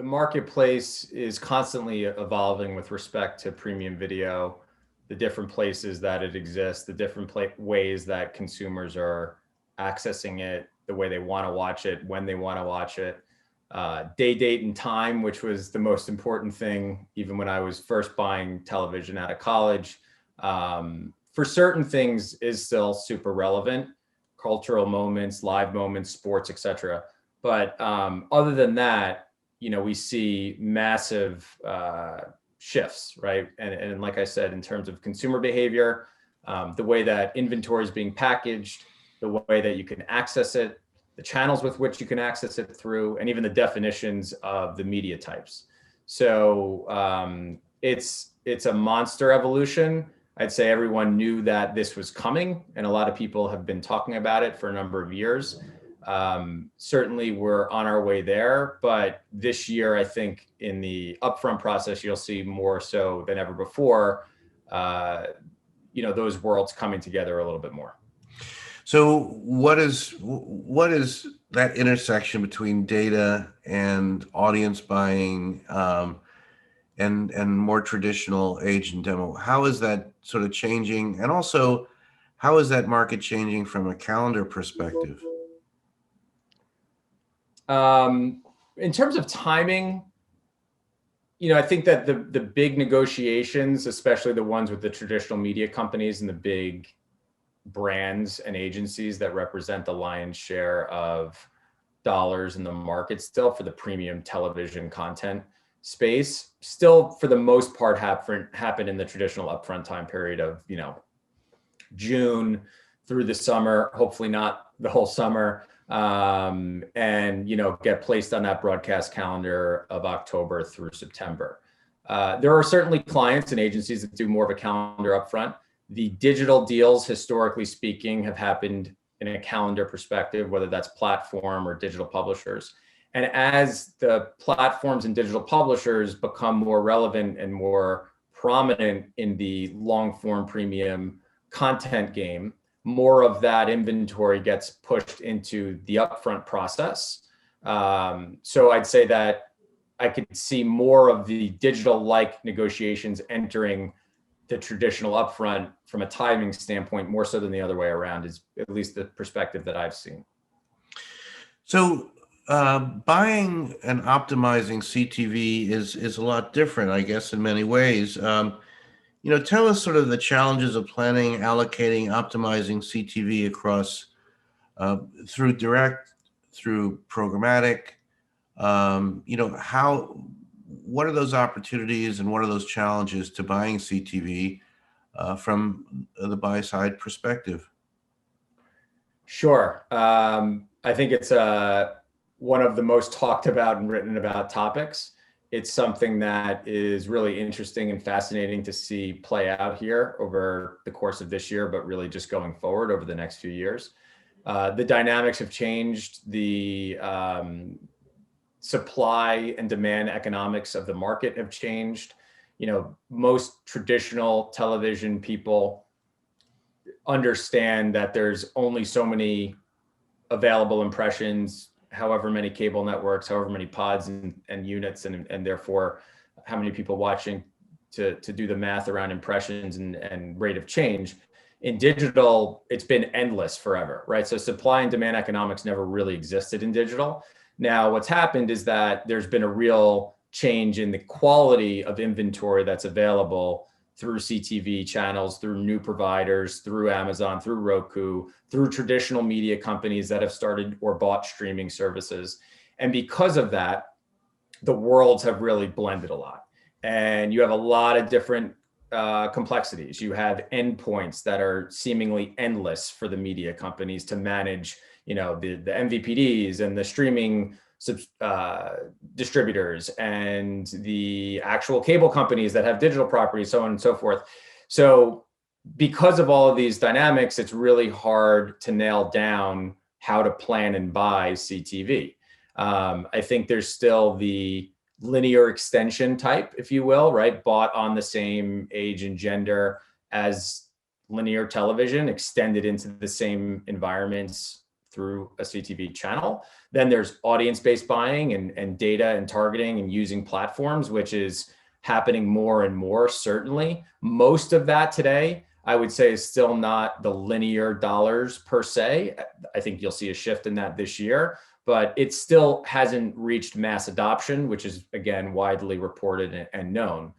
the marketplace is constantly evolving with respect to premium video, the different places that it exists, the different ways that consumers are accessing it, the way they want to watch it, when they want to watch it, day, date, and time, which was the most important thing, even when I was first buying television out of college. For certain things is still super relevant, cultural moments, live moments, sports, etc. But other than that, we see massive shifts, right? And like I said, in terms of consumer behavior, the way that inventory is being packaged, the way that you can access it, the channels with which you can access it through, and even the definitions of the media types. So it's a monster evolution. I'd say everyone knew that this was coming, and a lot of people have been talking about it for a number of years. Certainly we're on our way there, but this year, I think in the upfront process, you'll see more so than ever before, those worlds coming together a little bit more. So what is that intersection between data and audience buying, and more traditional age and demo? How is that sort of changing? And also, how is that market changing from a calendar perspective? In terms of timing, I think that the big negotiations, especially the ones with the traditional media companies and the big brands and agencies that represent the lion's share of dollars in the market still for the premium television content space, still for the most part happen in the traditional upfront time period of, June through the summer, hopefully not the whole summer, and get placed on that broadcast calendar of October through September. There are certainly clients and agencies that do more of a calendar upfront. The digital deals, historically speaking, have happened in a calendar perspective, whether that's platform or digital publishers. And as the platforms and digital publishers become more relevant and more prominent in the long form premium content game, more of that inventory gets pushed into the upfront process. So I'd say that I could see more of the digital-like negotiations entering the traditional upfront from a timing standpoint, more so than the other way around, is at least the perspective that I've seen. So buying and optimizing CTV is a lot different, I guess, in many ways. Tell us sort of the challenges of planning, allocating, optimizing CTV across through direct, through programmatic. What are those opportunities and what are those challenges to buying CTV from the buy side perspective? Sure. I think it's one of the most talked about and written about topics. It's something that is really interesting and fascinating to see play out here over the course of this year, but really just going forward over the next few years. The dynamics have changed. The supply and demand economics of the market have changed. Most traditional television people understand that there's only so many available impressions, however many cable networks, however many pods and units, and therefore how many people watching to do the math around impressions and rate of change. In digital, it's been endless forever, right? So supply and demand economics never really existed in digital. Now, what's happened is that there's been a real change in the quality of inventory that's available through CTV channels, through new providers, through Amazon, through Roku, through traditional media companies that have started or bought streaming services. And because of that, the worlds have really blended a lot. And you have a lot of different complexities. You have endpoints that are seemingly endless for the media companies to manage, the MVPDs and the streaming distributors and the actual cable companies that have digital properties, so on and so forth. So because of all of these dynamics, it's really hard to nail down how to plan and buy CTV. I think there's still the linear extension type, if you will, right? Bought on the same age and gender as linear television, extended into the same environments through a CTV channel. Then there's audience-based buying and data and targeting and using platforms, which is happening more and more, certainly. Most of that today, I would say, is still not the linear dollars per se. I think you'll see a shift in that this year, but it still hasn't reached mass adoption, which is, again, widely reported and known.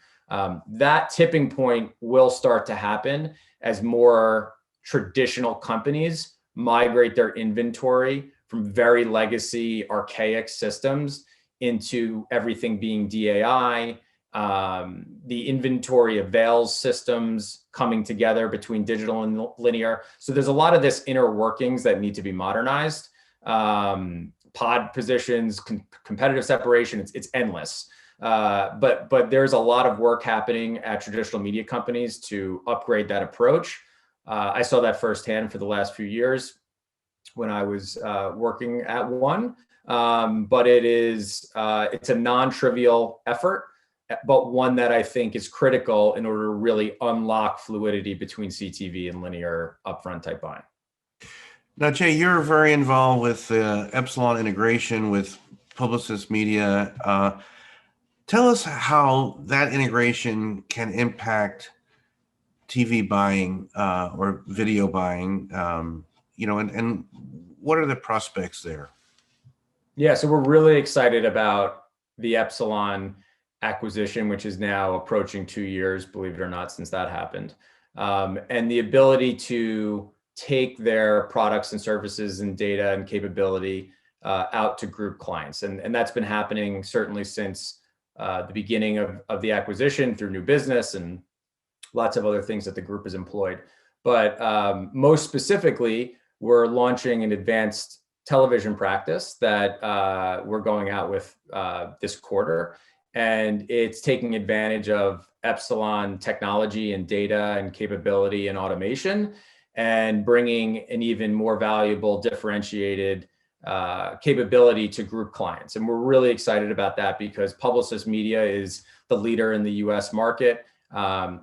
That tipping point will start to happen as more traditional companies migrate their inventory from very legacy, archaic systems into everything being DAI, the inventory avails systems coming together between digital and linear. So there's a lot of this inner workings that need to be modernized. Pod positions, competitive separation, it's endless. But there's a lot of work happening at traditional media companies to upgrade that approach. I saw that firsthand for the last few years when I was working at one. But it's a non-trivial effort, but one that I think is critical in order to really unlock fluidity between CTV and linear upfront type buying. Now, Jay, you're very involved with Epsilon integration with Publicis Media. Tell us how that integration can impact TV buying or video buying, and what are the prospects there? Yeah, so we're really excited about the Epsilon acquisition, which is now approaching 2 years, believe it or not, since that happened. And the ability to take their products and services and data and capability out to group clients. And that's been happening certainly since the beginning of the acquisition through new business and lots of other things that the group has employed. But most specifically, we're launching an advanced television practice that we're going out with this quarter. And it's taking advantage of Epsilon technology and data and capability and automation, and bringing an even more valuable, differentiated capability to group clients. And we're really excited about that because Publicis Media is the leader in the US market.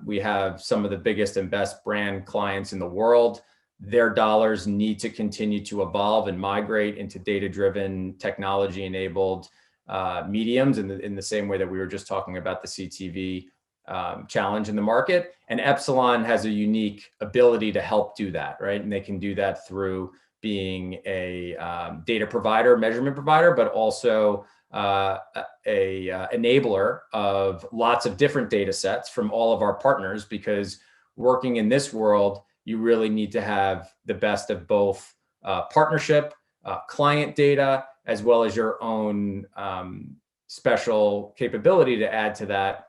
We have some of the biggest and best brand clients in the world. Their dollars need to continue to evolve and migrate into data-driven, technology-enabled mediums in the same way that we were just talking about the CTV challenge in the market. And Epsilon has a unique ability to help do that, right? And they can do that through being a data provider, measurement provider, but also a enabler of lots of different data sets from all of our partners, because working in this world, you really need to have the best of both partnership, client data, as well as your own special capability to add to that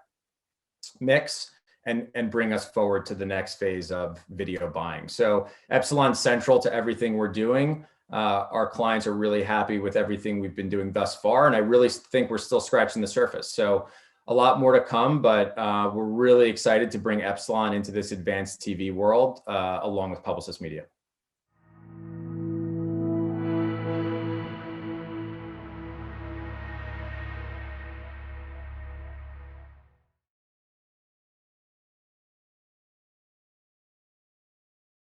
mix and bring us forward to the next phase of video buying. So Epsilon's central to everything we're doing. Our clients are really happy with everything we've been doing thus far. And I really think we're still scratching the surface. So a lot more to come, but we're really excited to bring Epsilon into this advanced TV world along with Publicis Media.